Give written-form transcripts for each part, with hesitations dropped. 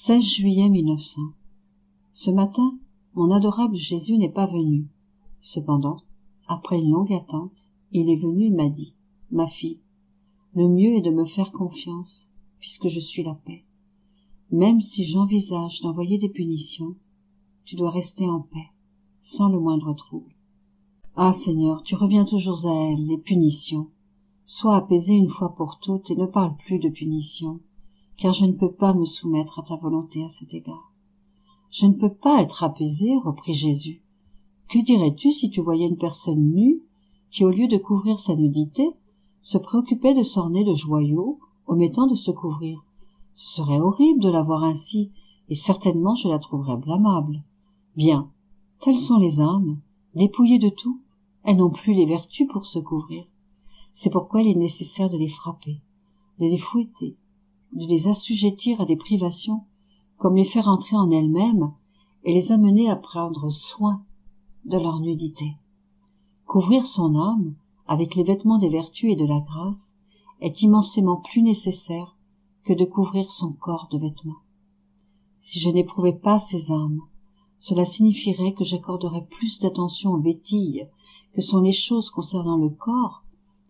16 juillet 1900. Ce matin, mon adorable Jésus n'est pas venu. Cependant, après une longue attente, il est venu et m'a dit, « Ma fille, le mieux est de me faire confiance, puisque je suis la paix. Même si j'envisage d'envoyer des punitions, tu dois rester en paix, sans le moindre trouble. Ah Seigneur, tu reviens toujours à elle, les punitions. Sois apaisé une fois pour toutes et ne parle plus de punitions, car je ne peux pas me soumettre à ta volonté à cet égard. Je ne peux pas être apaisé, reprit Jésus. Que dirais-tu si tu voyais une personne nue qui, au lieu de couvrir sa nudité, se préoccupait de s'orner de joyaux, omettant de se couvrir? Ce serait horrible de la voir ainsi, et certainement je la trouverais blâmable. Bien, telles sont les âmes, dépouillées de tout, elles n'ont plus les vertus pour se couvrir. C'est pourquoi il est nécessaire de les frapper, de les fouetter, de les assujettir à des privations, comme les faire entrer en elles-mêmes et les amener à prendre soin de leur nudité. Couvrir son âme avec les vêtements des vertus et de la grâce est immensément plus nécessaire que de couvrir son corps de vêtements. Si je n'éprouvais pas ces âmes, cela signifierait que j'accorderais plus d'attention aux bêtilles que sont les choses concernant le corps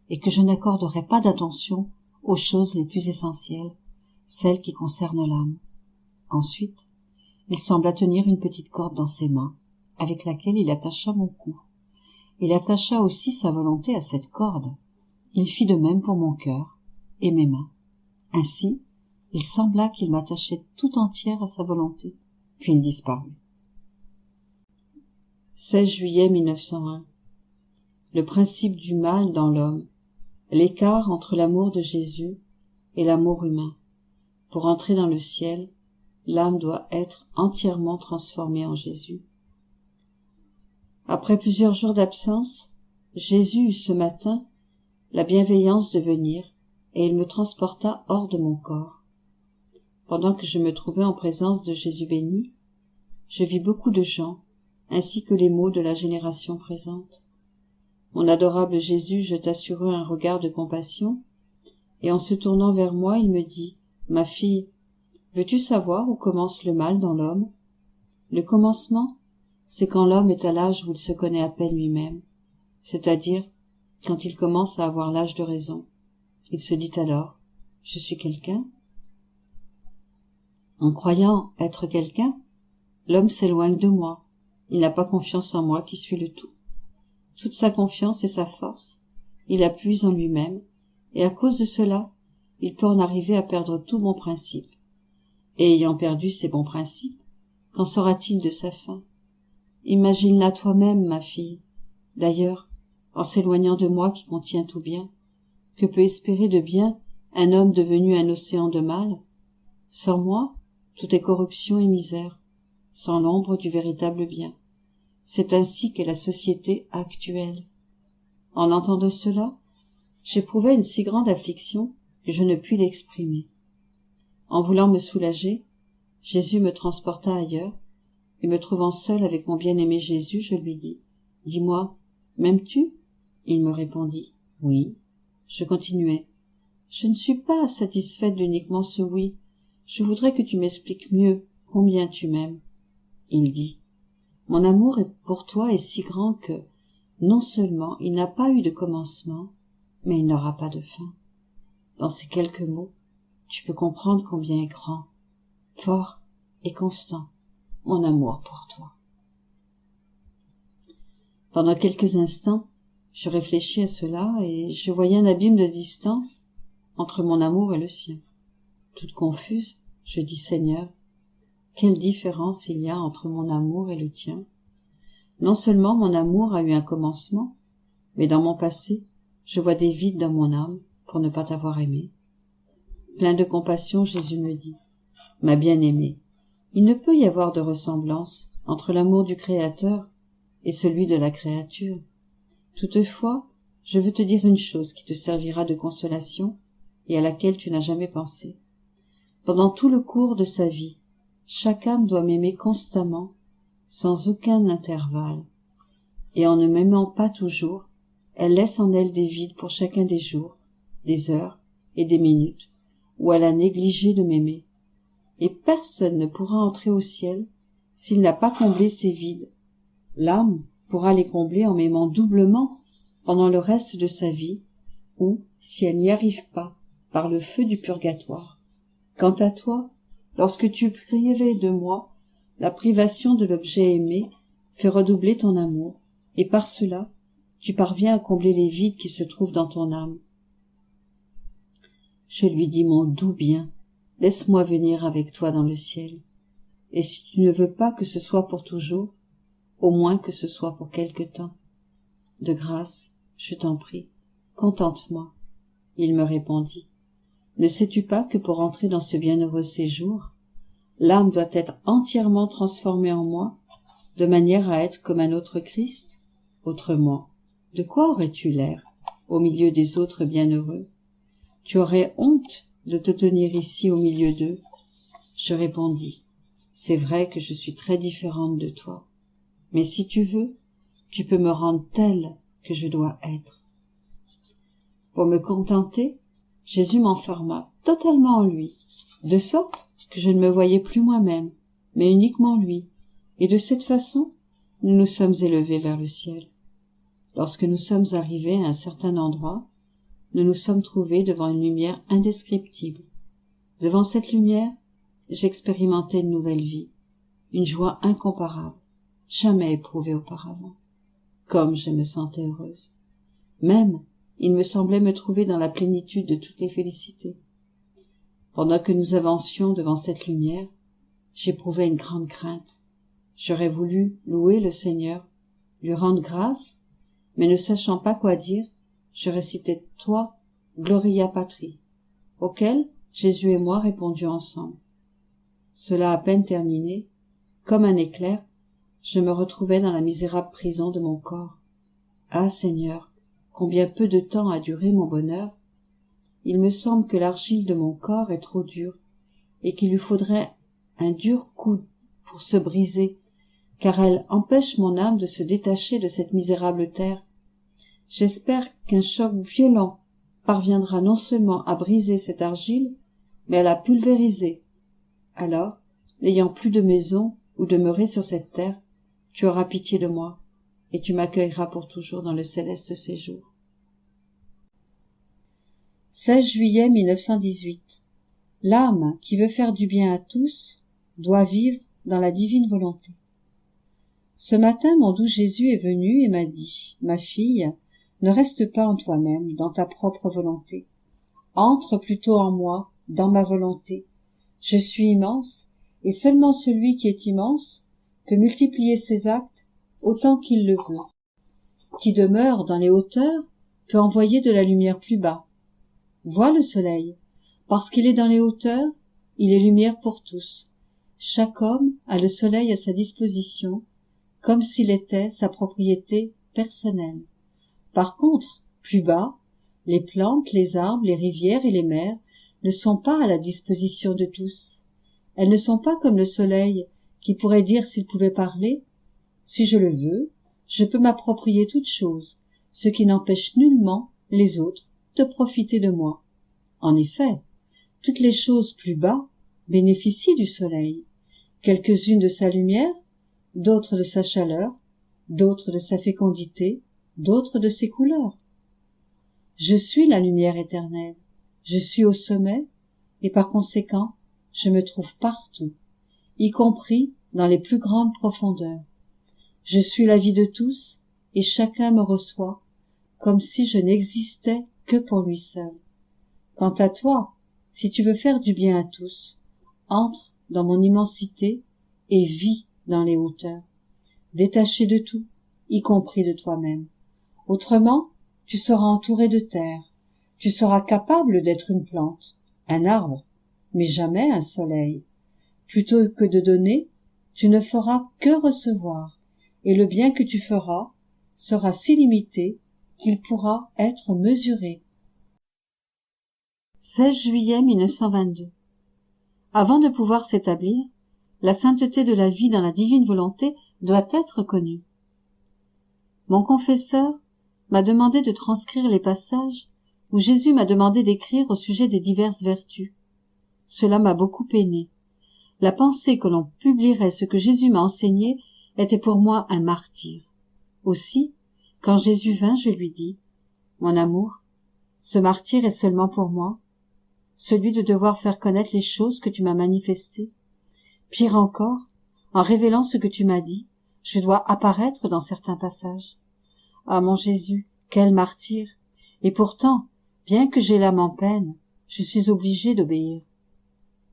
et que je n'accorderais pas d'attention aux choses les plus essentielles, celles qui concernent l'âme. Ensuite, il sembla tenir une petite corde dans ses mains, avec laquelle il attacha mon cou. Il attacha aussi sa volonté à cette corde. Il fit de même pour mon cœur et mes mains. Ainsi, il sembla qu'il m'attachait tout entière à sa volonté, puis il disparut. 16 juillet 1901. Le principe du mal dans l'homme, l'écart entre l'amour de Jésus et l'amour humain. Pour entrer dans le ciel, l'âme doit être entièrement transformée en Jésus. Après plusieurs jours d'absence, Jésus eut ce matin la bienveillance de venir et il me transporta hors de mon corps. Pendant que je me trouvais en présence de Jésus béni, je vis beaucoup de gens, ainsi que les maux de la génération présente. Mon adorable Jésus jeta sur eux un regard de compassion, et en se tournant vers moi, il me dit, « Ma fille, veux-tu savoir où commence le mal dans l'homme? Le commencement, c'est quand l'homme est à l'âge où il se connaît à peine lui-même, c'est-à-dire quand il commence à avoir l'âge de raison. Il se dit alors, « Je suis quelqu'un ?» En croyant être quelqu'un, l'homme s'éloigne de moi. Il n'a pas confiance en moi qui suis le tout. Toute sa confiance et sa force, il la puise en lui-même, et à cause de cela, il peut en arriver à perdre tout bon principe. Et ayant perdu ses bons principes, qu'en sera-t-il de sa fin? Imagine-la toi-même, ma fille. D'ailleurs, en s'éloignant de moi qui contient tout bien, que peut espérer de bien un homme devenu un océan de mal? Sans moi, tout est corruption et misère, sans l'ombre du véritable bien. C'est ainsi qu'est la société actuelle. En entendant cela, j'éprouvais une si grande affliction que je ne puis l'exprimer. En voulant me soulager, Jésus me transporta ailleurs, et me trouvant seul avec mon bien-aimé Jésus, je lui dis, « Dis-moi, m'aimes-tu » Il me répondit, « Oui ». Je continuai, « Je ne suis pas satisfaite d'uniquement ce oui, je voudrais que tu m'expliques mieux combien tu m'aimes. » Il dit, « Mon amour pour toi est si grand que, non seulement il n'a pas eu de commencement, mais il n'aura pas de fin. » Dans ces quelques mots, tu peux comprendre combien est grand, fort et constant mon amour pour toi. Pendant quelques instants, je réfléchis à cela et je voyais un abîme de distance entre mon amour et le sien. Toute confuse, je dis, Seigneur, quelle différence il y a entre mon amour et le tien. Non seulement mon amour a eu un commencement, mais dans mon passé, je vois des vides dans mon âme pour ne pas t'avoir aimé. Plein de compassion, Jésus me dit, « Ma bien-aimée, il ne peut y avoir de ressemblance entre l'amour du Créateur et celui de la créature. Toutefois, je veux te dire une chose qui te servira de consolation et à laquelle tu n'as jamais pensé. Pendant tout le cours de sa vie, chaque âme doit m'aimer constamment, sans aucun intervalle. Et en ne m'aimant pas toujours, elle laisse en elle des vides pour chacun des jours, des heures et des minutes où elle a négligé de m'aimer. et personne ne pourra entrer au ciel s'il n'a pas comblé ces vides. L'âme pourra les combler en m'aimant doublement pendant le reste de sa vie, ou, si elle n'y arrive pas, par le feu du purgatoire. Quant à toi, lorsque tu privais de moi, la privation de l'objet aimé fait redoubler ton amour, et par cela, tu parviens à combler les vides qui se trouvent dans ton âme. Je lui dis, mon doux bien, laisse-moi venir avec toi dans le ciel, et si tu ne veux pas que ce soit pour toujours, au moins que ce soit pour quelque temps. De grâce, je t'en prie, contente-moi. Il me répondit, ne sais-tu pas que pour entrer dans ce bienheureux séjour, l'âme doit être entièrement transformée en moi, de manière à être comme un autre Christ? Autrement, de quoi aurais-tu l'air, au milieu des autres bienheureux? Tu aurais honte de te tenir ici au milieu d'eux. Je répondis, c'est vrai que je suis très différente de toi, mais si tu veux, tu peux me rendre telle que je dois être. Pour me contenter, Jésus m'enferma totalement en lui, de sorte que je ne me voyais plus moi-même, mais uniquement lui, et de cette façon, nous nous sommes élevés vers le ciel. Lorsque nous sommes arrivés à un certain endroit, nous nous sommes trouvés devant une lumière indescriptible. Devant cette lumière, j'expérimentais une nouvelle vie, une joie incomparable, jamais éprouvée auparavant. Comme je me sentais heureuse. Même, il me semblait me trouver dans la plénitude de toutes les félicités. Pendant que nous avancions devant cette lumière, j'éprouvais une grande crainte. J'aurais voulu louer le Seigneur, lui rendre grâce, mais ne sachant pas quoi dire, je récitais « Toi, Gloria Patri », auquel Jésus et moi répondions ensemble. Cela à peine terminé, comme un éclair, je me retrouvais dans la misérable prison de mon corps. Ah Seigneur, combien peu de temps a duré mon bonheur! Il me semble que l'argile de mon corps est trop dure, et qu'il lui faudrait un dur coup pour se briser, car elle empêche mon âme de se détacher de cette misérable terre. J'espère qu'un choc violent parviendra non seulement à briser cette argile, mais à la pulvériser. Alors, n'ayant plus de maison où demeurer sur cette terre, tu auras pitié de moi, et tu m'accueilleras pour toujours dans le céleste séjour. 16 juillet 1918. L'âme qui veut faire du bien à tous doit vivre dans la divine volonté. Ce matin, mon doux Jésus est venu et m'a dit, « Ma fille, ne reste pas en toi-même, dans ta propre volonté. Entre plutôt en moi, dans ma volonté. Je suis immense, et seulement celui qui est immense peut multiplier ses actes autant qu'il le veut. Qui demeure dans les hauteurs peut envoyer de la lumière plus bas. Vois le soleil. Parce qu'il est dans les hauteurs, il est lumière pour tous. Chaque homme a le soleil à sa disposition, comme s'il était sa propriété personnelle. Par contre, plus bas, les plantes, les arbres, les rivières et les mers ne sont pas à la disposition de tous. Elles ne sont pas comme le soleil, qui pourrait dire s'il pouvait parler, « Si je le veux, je peux m'approprier toute chose, ce qui n'empêche nullement les autres de profiter de moi. » En effet, toutes les choses plus bas bénéficient du soleil, quelques-unes de sa lumière, d'autres de sa chaleur, d'autres de sa fécondité, d'autres de ses couleurs. Je suis la lumière éternelle, je suis au sommet, et par conséquent, je me trouve partout, y compris dans les plus grandes profondeurs. Je suis la vie de tous, et chacun me reçoit, comme si je n'existais que pour lui seul. Quant à toi, si tu veux faire du bien à tous, entre dans mon immensité et vis dans les hauteurs, détaché de tout, y compris de toi-même. Autrement, tu seras entouré de terre, tu seras capable d'être une plante, un arbre, mais jamais un soleil. Plutôt que de donner, tu ne feras que recevoir, et le bien que tu feras sera si limité qu'il pourra être mesuré. 16 juillet 1922. Avant de pouvoir s'établir, la sainteté de la vie dans la divine volonté doit être connue. Mon confesseur m'a demandé de transcrire les passages où Jésus m'a demandé d'écrire au sujet des diverses vertus. Cela m'a beaucoup peiné. La pensée que l'on publierait ce que Jésus m'a enseigné était pour moi un martyre. Aussi, quand Jésus vint, je lui dis, « Mon amour, ce martyre est seulement pour moi, celui de devoir faire connaître les choses que tu m'as manifestées. Pire encore, en révélant ce que tu m'as dit, je dois apparaître dans certains passages. Ah, mon Jésus, quel martyre! Et pourtant, bien que j'ai l'âme en peine, je suis obligée d'obéir.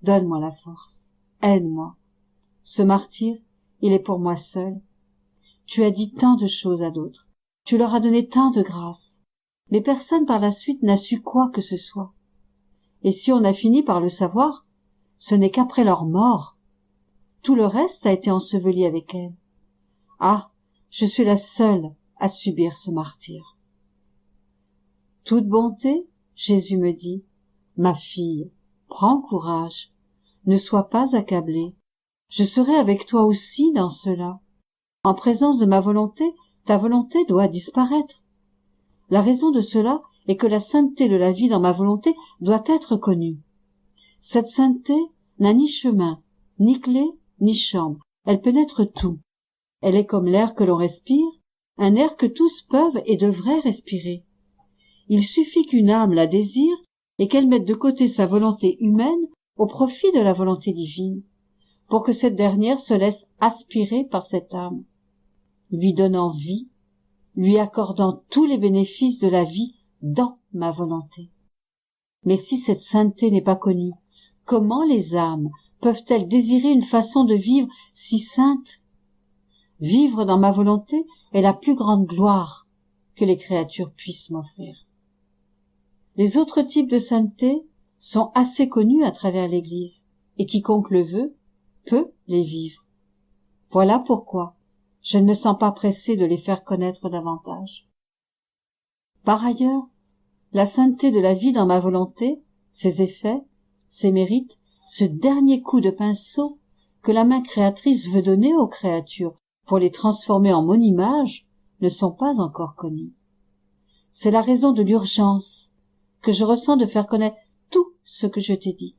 Donne-moi la force, aide-moi. Ce martyre, il est pour moi seul. Tu as dit tant de choses à d'autres, tu leur as donné tant de grâce, mais personne par la suite n'a su quoi que ce soit. Et si on a fini par le savoir, ce n'est qu'après leur mort. Tout le reste a été enseveli avec elle. Ah, je suis la seule à subir ce martyre. Toute bonté, Jésus me dit, ma fille, prends courage, ne sois pas accablée. Je serai avec toi aussi dans cela. En présence de ma volonté, ta volonté doit disparaître. La raison de cela est que la sainteté de la vie dans ma volonté doit être connue. Cette sainteté n'a ni chemin, ni clé, ni chambre. Elle pénètre tout. Elle est comme l'air que l'on respire, un air que tous peuvent et devraient respirer. Il suffit qu'une âme la désire et qu'elle mette de côté sa volonté humaine au profit de la volonté divine, pour que cette dernière se laisse aspirer par cette âme, lui donnant vie, lui accordant tous les bénéfices de la vie dans ma volonté. Mais si cette sainteté n'est pas connue, comment les âmes peuvent-elles désirer une façon de vivre si sainte? Vivre dans ma volonté est la plus grande gloire que les créatures puissent m'offrir. Les autres types de sainteté sont assez connus à travers l'Église, et quiconque le veut peut les vivre. Voilà pourquoi je ne me sens pas pressée de les faire connaître davantage. Par ailleurs, la sainteté de la vie dans ma volonté, ses effets, ses mérites, ce dernier coup de pinceau que la main créatrice veut donner aux créatures pour les transformer en mon image, ne sont pas encore connus. C'est la raison de l'urgence que je ressens de faire connaître tout ce que je t'ai dit.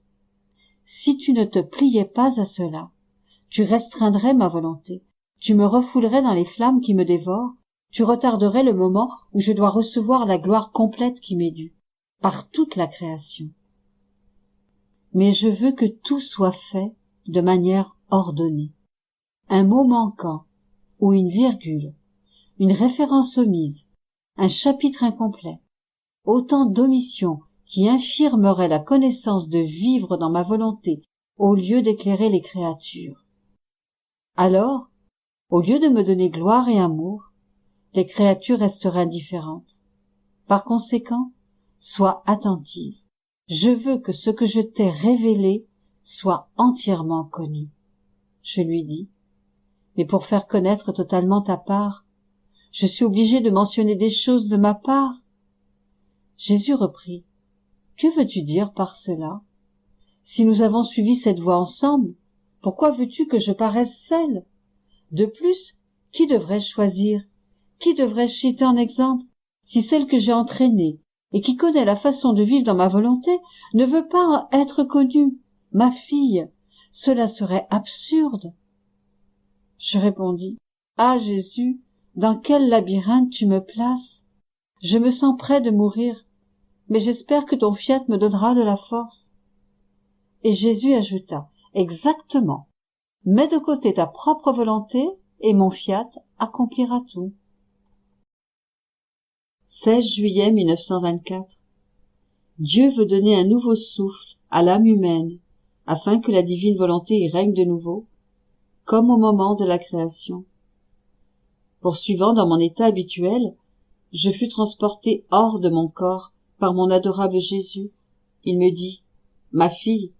Si tu ne te pliais pas à cela, tu restreindrais ma volonté, tu me refoulerais dans les flammes qui me dévorent, tu retarderais le moment où je dois recevoir la gloire complète qui m'est due, par toute la création. Mais je veux que tout soit fait de manière ordonnée. Un mot manquant, ou une virgule, une référence omise, un chapitre incomplet, autant d'omissions qui infirmeraient la connaissance de vivre dans ma volonté au lieu d'éclairer les créatures. Alors, au lieu de me donner gloire et amour, les créatures resteraient indifférentes. Par conséquent, sois attentive. Je veux que ce que je t'ai révélé soit entièrement connu. Je lui dis, mais pour faire connaître totalement ta part, je suis obligé de mentionner des choses de ma part. Jésus reprit, que veux-tu dire par cela? Si nous avons suivi cette voie ensemble, pourquoi veux-tu que je paraisse seule? De plus, qui devrais-je choisir? Qui devrais-je citer en exemple, si celle que j'ai entraînée et qui connaît la façon de vivre dans ma volonté ne veut pas être connue, ma fille? Cela serait absurde. Je répondis, ah Jésus, dans quel labyrinthe tu me places? Je me sens près de mourir, mais j'espère que ton fiat me donnera de la force. Et Jésus ajouta, exactement, mets de côté ta propre volonté et mon fiat accomplira tout. 16 juillet 1924. Dieu veut donner un nouveau souffle à l'âme humaine, afin que la divine volonté y règne de nouveau, comme au moment de la création. Poursuivant dans mon état habituel, je fus transporté hors de mon corps par mon adorable Jésus. Il me dit, ma fille,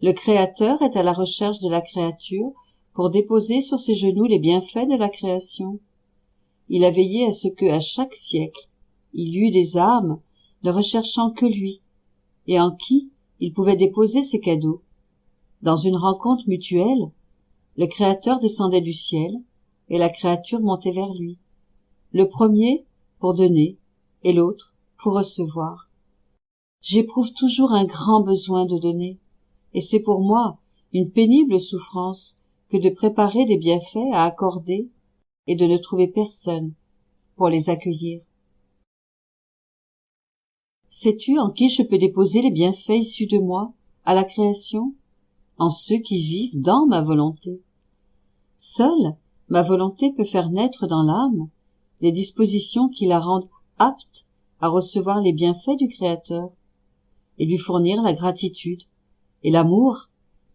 le Créateur est à la recherche de la créature pour déposer sur ses genoux les bienfaits de la création. Il a veillé à ce que, à chaque siècle, il y eût des âmes ne recherchant que lui, et en qui il pouvait déposer ses cadeaux. Dans une rencontre mutuelle, le Créateur descendait du ciel, et la créature montait vers lui. Le premier pour donner, et l'autre pour recevoir. J'éprouve toujours un grand besoin de donner, et c'est pour moi une pénible souffrance que de préparer des bienfaits à accorder et de ne trouver personne pour les accueillir. Sais-tu en qui je peux déposer les bienfaits issus de moi, à la création? En ceux qui vivent dans ma volonté. Seule ma volonté peut faire naître dans l'âme les dispositions qui la rendent apte à recevoir les bienfaits du Créateur et lui fournir la gratitude et l'amour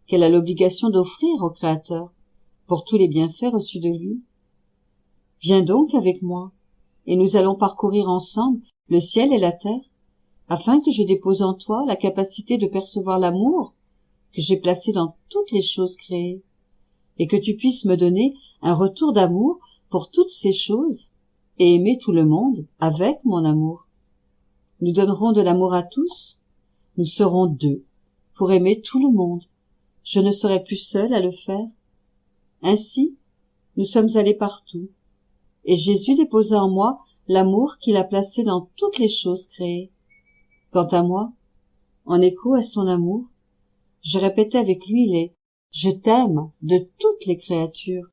qu'elle a l'obligation d'offrir au Créateur pour tous les bienfaits reçus de lui. Viens donc avec moi, et nous allons parcourir ensemble le ciel et la terre, afin que je dépose en toi la capacité de percevoir l'amour que j'ai placé dans toutes les choses créées, et que tu puisses me donner un retour d'amour pour toutes ces choses, et aimer tout le monde avec mon amour. Nous donnerons de l'amour à tous, nous serons deux, pour aimer tout le monde. Je ne serai plus seule à le faire. Ainsi, nous sommes allés partout, et Jésus déposa en moi l'amour qu'il a placé dans toutes les choses créées. Quant à moi, en écho à son amour, je répétais avec lui les « je t'aime » de toutes les créatures.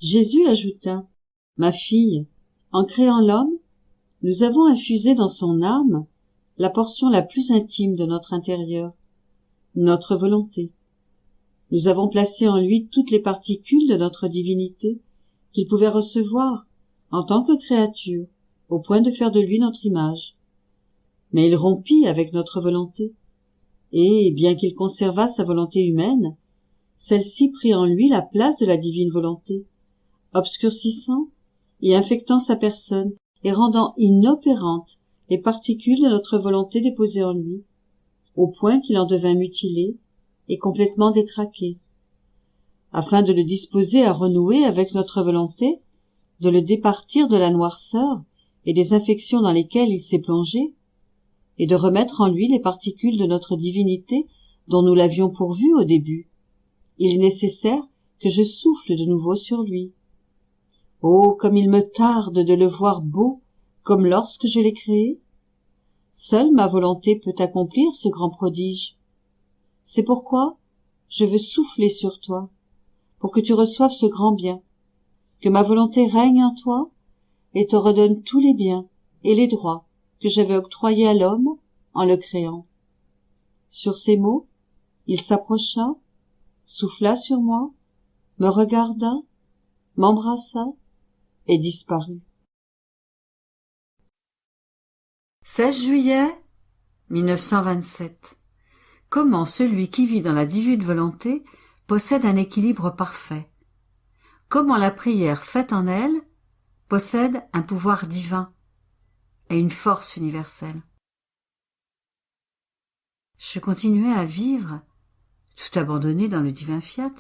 Jésus ajouta « Ma fille, en créant l'homme, nous avons infusé dans son âme la portion la plus intime de notre intérieur, notre volonté. Nous avons placé en lui toutes les particules de notre divinité qu'il pouvait recevoir en tant que créature, au point de faire de lui notre image. Mais il rompit avec notre volonté, et, bien qu'il conservât sa volonté humaine, celle-ci prit en lui la place de la divine volonté, obscurcissant et infectant sa personne et rendant inopérantes les particules de notre volonté déposées en lui, au point qu'il en devint mutilé et complètement détraqué. Afin de le disposer à renouer avec notre volonté, de le départir de la noirceur et des infections dans lesquelles il s'est plongé, et de remettre en lui les particules de notre divinité dont nous l'avions pourvu au début, il est nécessaire que je souffle de nouveau sur lui. Oh, comme il me tarde de le voir beau, comme lorsque je l'ai créé! Seule ma volonté peut accomplir ce grand prodige. C'est pourquoi je veux souffler sur toi, pour que tu reçoives ce grand bien, que ma volonté règne en toi et te redonne tous les biens et les droits que j'avais octroyés à l'homme en le créant. Sur ces mots, il s'approcha, souffla sur moi, me regarda, m'embrassa et disparut. 16 juillet 1927. Comment celui qui vit dans la divine volonté possède un équilibre parfait. Comment la prière faite en elle possède un pouvoir divin et une force universelle. Je continuais à vivre, tout abandonné dans le divin fiat,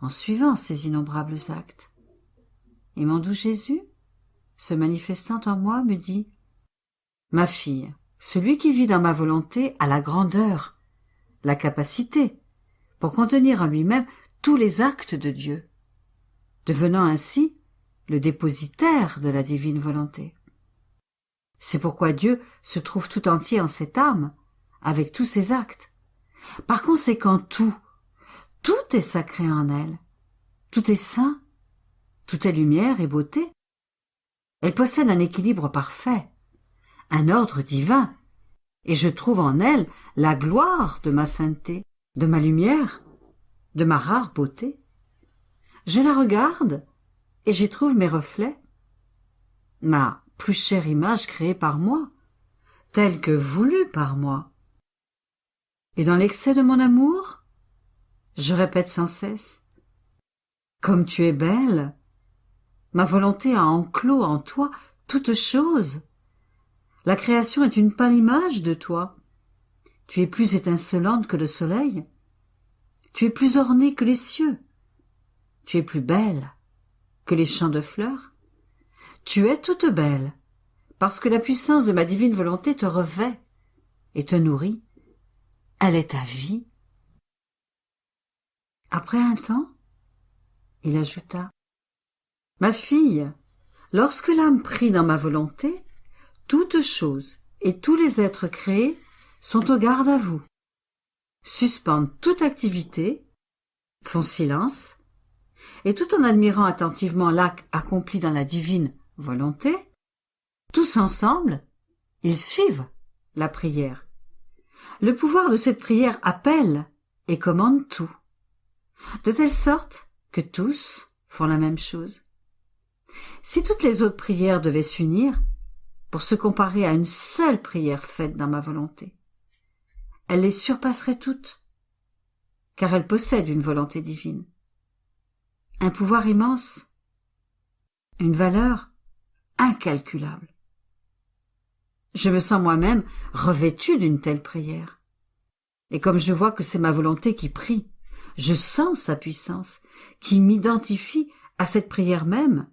en suivant ces innombrables actes. Et mon doux Jésus, se manifestant en moi, me dit « Ma fille, celui qui vit dans ma volonté a la grandeur, la capacité, pour contenir en lui-même tous les actes de Dieu, devenant ainsi le dépositaire de la divine volonté. C'est pourquoi Dieu se trouve tout entier en cette âme, avec tous ses actes. Par conséquent, tout est sacré en elle, tout est saint, tout est lumière et beauté. Elle possède un équilibre parfait, un ordre divin, et je trouve en elle la gloire de ma sainteté, de ma lumière, de ma rare beauté. Je la regarde, et j'y trouve mes reflets, ma plus chère image créée par moi, telle que voulue par moi. Et dans l'excès de mon amour, je répète sans cesse « Comme tu es belle !» Ma volonté a enclos en toi toute chose. La création est une pâle image de toi. Tu es plus étincelante que le soleil. Tu es plus ornée que les cieux. Tu es plus belle que les champs de fleurs. Tu es toute belle, parce que la puissance de ma divine volonté te revêt et te nourrit. Elle est ta vie. Après un temps, il ajouta « Ma fille, lorsque l'âme prie dans ma volonté, toutes choses et tous les êtres créés sont au garde à vous. suspendent toute activité, font silence, et tout en admirant attentivement l'acte accompli dans la divine volonté, tous ensemble, ils suivent la prière. Le pouvoir de cette prière appelle et commande tout, de telle sorte que tous font la même chose. Si toutes les autres prières devaient s'unir pour se comparer à une seule prière faite dans ma volonté, elle les surpasserait toutes, car elle possède une volonté divine, un pouvoir immense, une valeur incalculable. Je me sens moi-même revêtu d'une telle prière. Et comme je vois que c'est ma volonté qui prie, je sens sa puissance, qui m'identifie à cette prière même.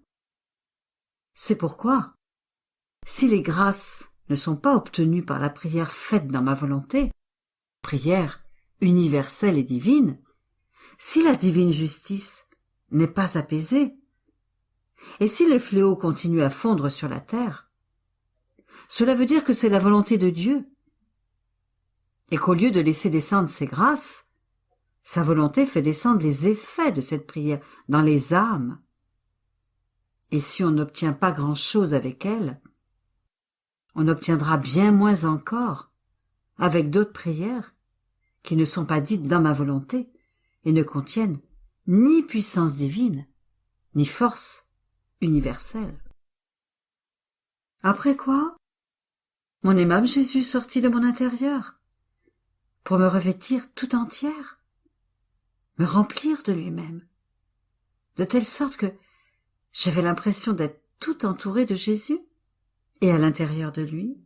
C'est pourquoi, si les grâces ne sont pas obtenues par la prière faite dans ma volonté, prière universelle et divine, si la divine justice n'est pas apaisée, et si les fléaux continuent à fondre sur la terre, cela veut dire que c'est la volonté de Dieu, et qu'au lieu de laisser descendre ses grâces, sa volonté fait descendre les effets de cette prière dans les âmes. Et si on n'obtient pas grand-chose avec elle, on obtiendra bien moins encore avec d'autres prières qui ne sont pas dites dans ma volonté et ne contiennent ni puissance divine, ni force universelle. Après quoi, mon aimable Jésus sortit de mon intérieur pour me revêtir tout entière, me remplir de lui-même, de telle sorte que j'avais l'impression d'être tout entourée de Jésus et à l'intérieur de lui.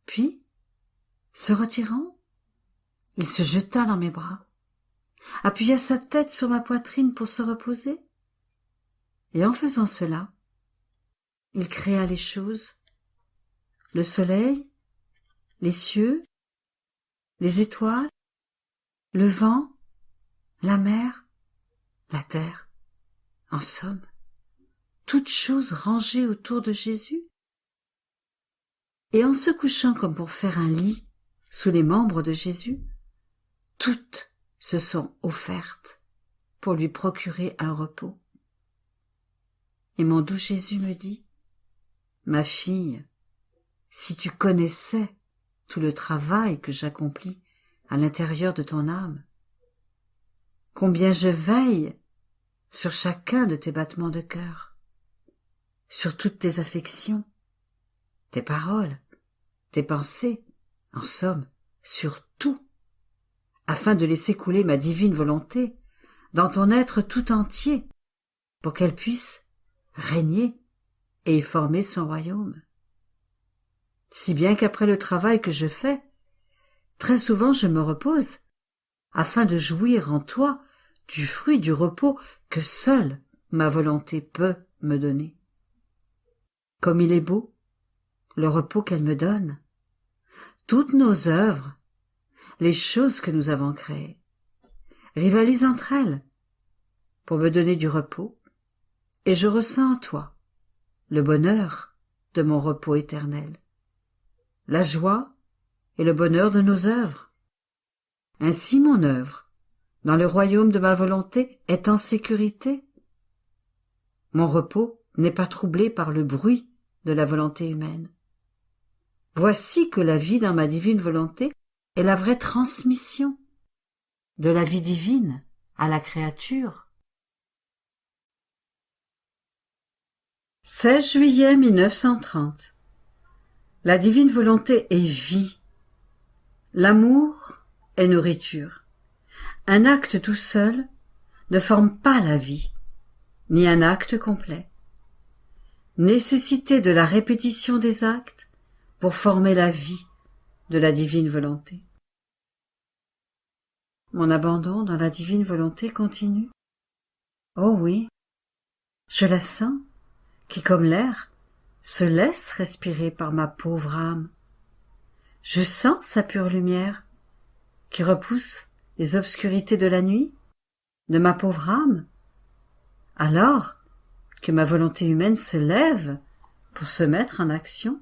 Puis, se retirant, il se jeta dans mes bras, appuya sa tête sur ma poitrine pour se reposer, et en faisant cela, il créa les choses, le soleil, les cieux, les étoiles, le vent, la mer, la terre, en somme, toutes choses rangées autour de Jésus. Et en se couchant comme pour faire un lit sous les membres de Jésus, toutes se sont offertes pour lui procurer un repos. Et mon doux Jésus me dit, « Ma fille, si tu connaissais tout le travail que j'accomplis à l'intérieur de ton âme, combien je veille sur chacun de tes battements de cœur, sur toutes tes affections, tes paroles, tes pensées, en somme, sur tout, afin de laisser couler ma divine volonté dans ton être tout entier, pour qu'elle puisse régner et y former son royaume. Si bien qu'après le travail que je fais, très souvent je me repose, afin de jouir en toi du fruit du repos que seule ma volonté peut me donner. Comme il est beau, le repos qu'elle me donne, toutes nos œuvres, les choses que nous avons créées, rivalisent entre elles pour me donner du repos, et je ressens en toi le bonheur de mon repos éternel, la joie et le bonheur de nos œuvres. Ainsi mon œuvre, dans le royaume de ma volonté, est en sécurité. Mon repos n'est pas troublé par le bruit de la volonté humaine. Voici que la vie dans ma divine volonté est la vraie transmission de la vie divine à la créature. 16 juillet 1930. La divine volonté est vie. L'amour est nourriture. Un acte tout seul ne forme pas la vie, ni un acte complet. Nécessité de la répétition des actes pour former la vie de la divine volonté. Mon abandon dans la divine volonté continue. Oh oui, je la sens, qui comme l'air se laisse respirer par ma pauvre âme. Je sens sa pure lumière, qui repousse les obscurités de la nuit, de ma pauvre âme, alors que ma volonté humaine se lève pour se mettre en action.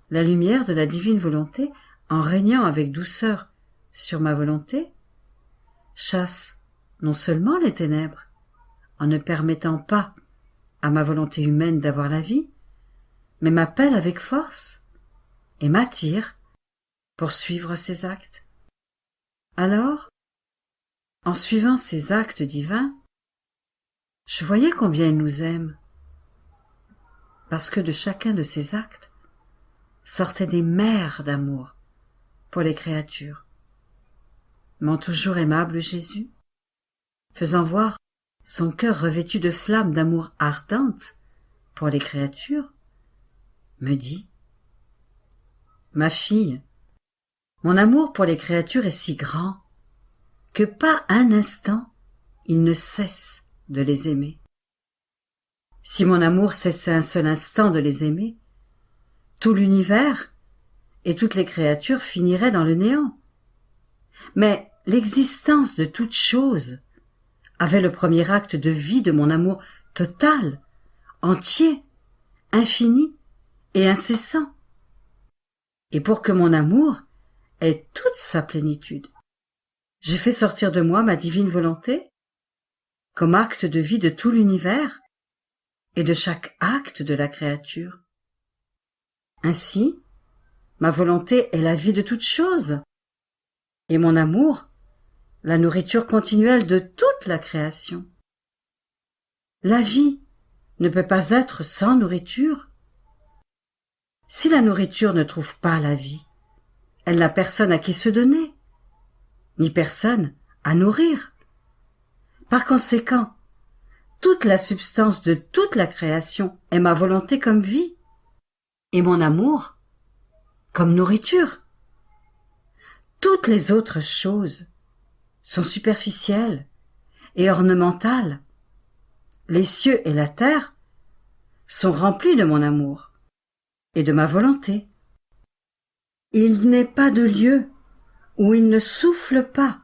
La lumière de la divine volonté, en régnant avec douceur sur ma volonté, chasse non seulement les ténèbres, en ne permettant pas à ma volonté humaine d'avoir la vie, mais m'appelle avec force et m'attire pour suivre ses actes. Alors, en suivant ces actes divins, je voyais combien il nous aime, parce que de chacun de ces actes sortaient des mers d'amour pour les créatures. Mon toujours aimable Jésus, faisant voir son cœur revêtu de flammes d'amour ardentes pour les créatures, me dit : Ma fille, mon amour pour les créatures est si grand que pas un instant il ne cesse de les aimer. Si mon amour cessait un seul instant de les aimer, tout l'univers et toutes les créatures finiraient dans le néant. Mais l'existence de toute chose avait le premier acte de vie de mon amour total, entier, infini et incessant. Et pour que mon amour ait toute sa plénitude, j'ai fait sortir de moi ma divine volonté comme acte de vie de tout l'univers et de chaque acte de la créature. Ainsi, ma volonté est la vie de toute chose, et mon amour, la nourriture continuelle de toute la création. La vie ne peut pas être sans nourriture. Si la nourriture ne trouve pas la vie, elle n'a personne à qui se donner, ni personne à nourrir. Par conséquent, toute la substance de toute la création est ma volonté comme vie, et mon amour comme nourriture. Toutes les autres choses sont superficielles et ornementales. Les cieux et la terre sont remplis de mon amour et de ma volonté. Il n'est pas de lieu où il ne souffle pas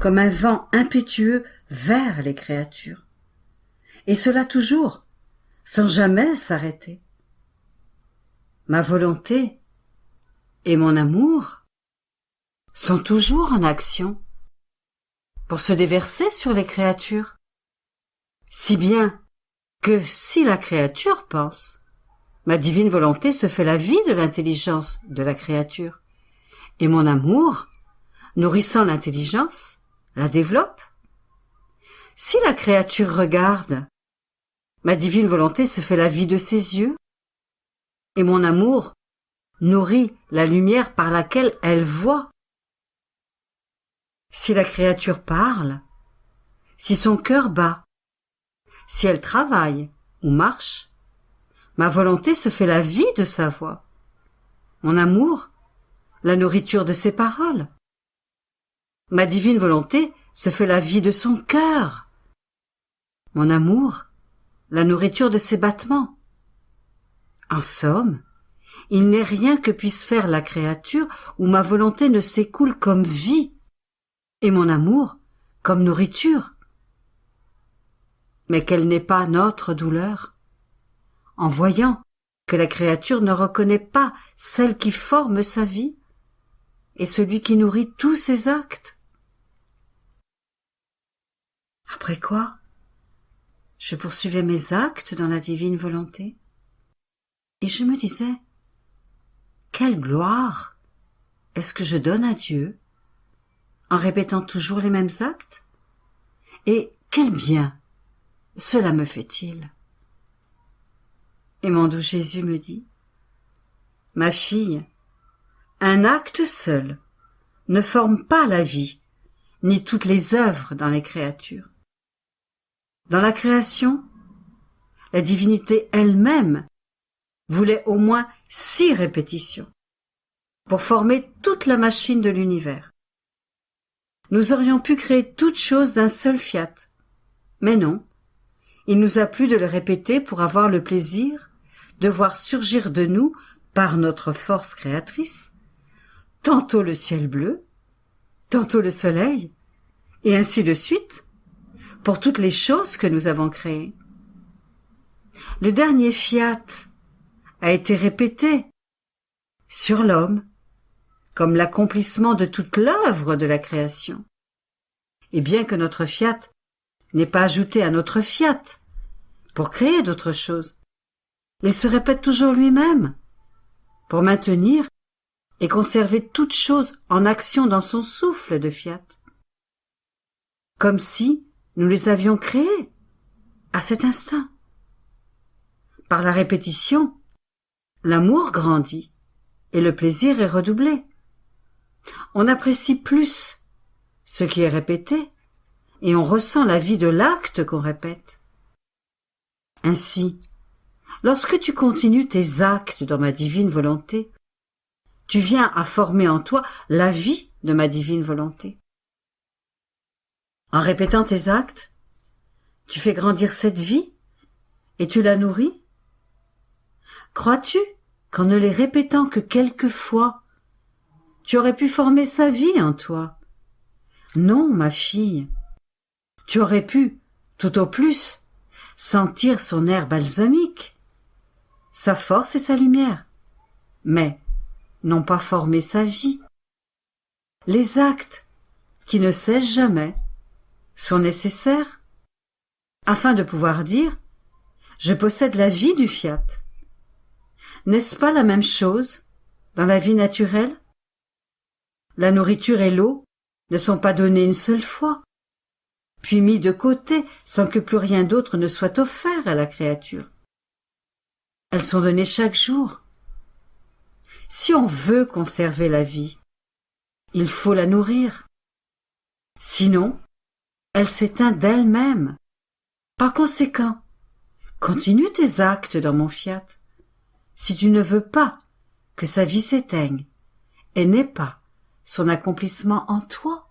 comme un vent impétueux vers les créatures, et cela toujours, sans jamais s'arrêter. Ma volonté et mon amour sont toujours en action pour se déverser sur les créatures, si bien que si la créature pense, ma divine volonté se fait la vie de l'intelligence de la créature, et mon amour, nourrissant l'intelligence, la développe. Si la créature regarde, ma divine volonté se fait la vie de ses yeux, et mon amour nourrit la lumière par laquelle elle voit. Si la créature parle, si son cœur bat, si elle travaille ou marche, ma volonté se fait la vie de sa voix. Mon amour, la nourriture de ses paroles. Ma divine volonté se fait la vie de son cœur. Mon amour, la nourriture de ses battements. En somme, il n'est rien que puisse faire la créature où ma volonté ne s'écoule comme vie, et mon amour comme nourriture. Mais quelle n'est pas notre douleur, en voyant que la créature ne reconnaît pas celle qui forme sa vie et celui qui nourrit tous ses actes. Après quoi, je poursuivais mes actes dans la divine volonté, et je me disais, quelle gloire est-ce que je donne à Dieu en répétant toujours les mêmes actes, et quel bien cela me fait-il? Et mon doux Jésus me dit, ma fille, un acte seul ne forme pas la vie, ni toutes les œuvres dans les créatures. Dans la création, la divinité elle-même voulait au moins 6 répétitions pour former toute la machine de l'univers. Nous aurions pu créer toute chose d'un seul fiat, mais non, il nous a plu de le répéter pour avoir le plaisir de voir surgir de nous, par notre force créatrice, tantôt le ciel bleu, tantôt le soleil, et ainsi de suite, pour toutes les choses que nous avons créées. Le dernier fiat a été répété sur l'homme, comme l'accomplissement de toute l'œuvre de la création. Et bien que notre fiat n'ait pas ajouté à notre fiat pour créer d'autres choses, il se répète toujours lui-même pour maintenir et conserver toutes choses en action dans son souffle de fiat, comme si nous les avions créées à cet instant. Par la répétition, l'amour grandit et le plaisir est redoublé. On apprécie plus ce qui est répété et on ressent la vie de l'acte qu'on répète. Ainsi, lorsque tu continues tes actes dans ma divine volonté, tu viens à former en toi la vie de ma divine volonté. En répétant tes actes, tu fais grandir cette vie et tu la nourris. Crois-tu qu'en ne les répétant que quelques fois, tu aurais pu former sa vie en toi? Non, ma fille. Tu aurais pu, tout au plus, sentir son air balsamique, sa force et sa lumière, mais non pas former sa vie. Les actes, qui ne cessent jamais, sont nécessaires afin de pouvoir dire « Je possède la vie du fiat ». N'est-ce pas la même chose dans la vie naturelle? La nourriture et l'eau ne sont pas données une seule fois, puis mis de côté sans que plus rien d'autre ne soit offert à la créature. Elles sont données chaque jour. Si on veut conserver la vie, il faut la nourrir. Sinon, elle s'éteint d'elle-même. Par conséquent, continue tes actes dans mon fiat, si tu ne veux pas que sa vie s'éteigne et n'ait pas son accomplissement en toi.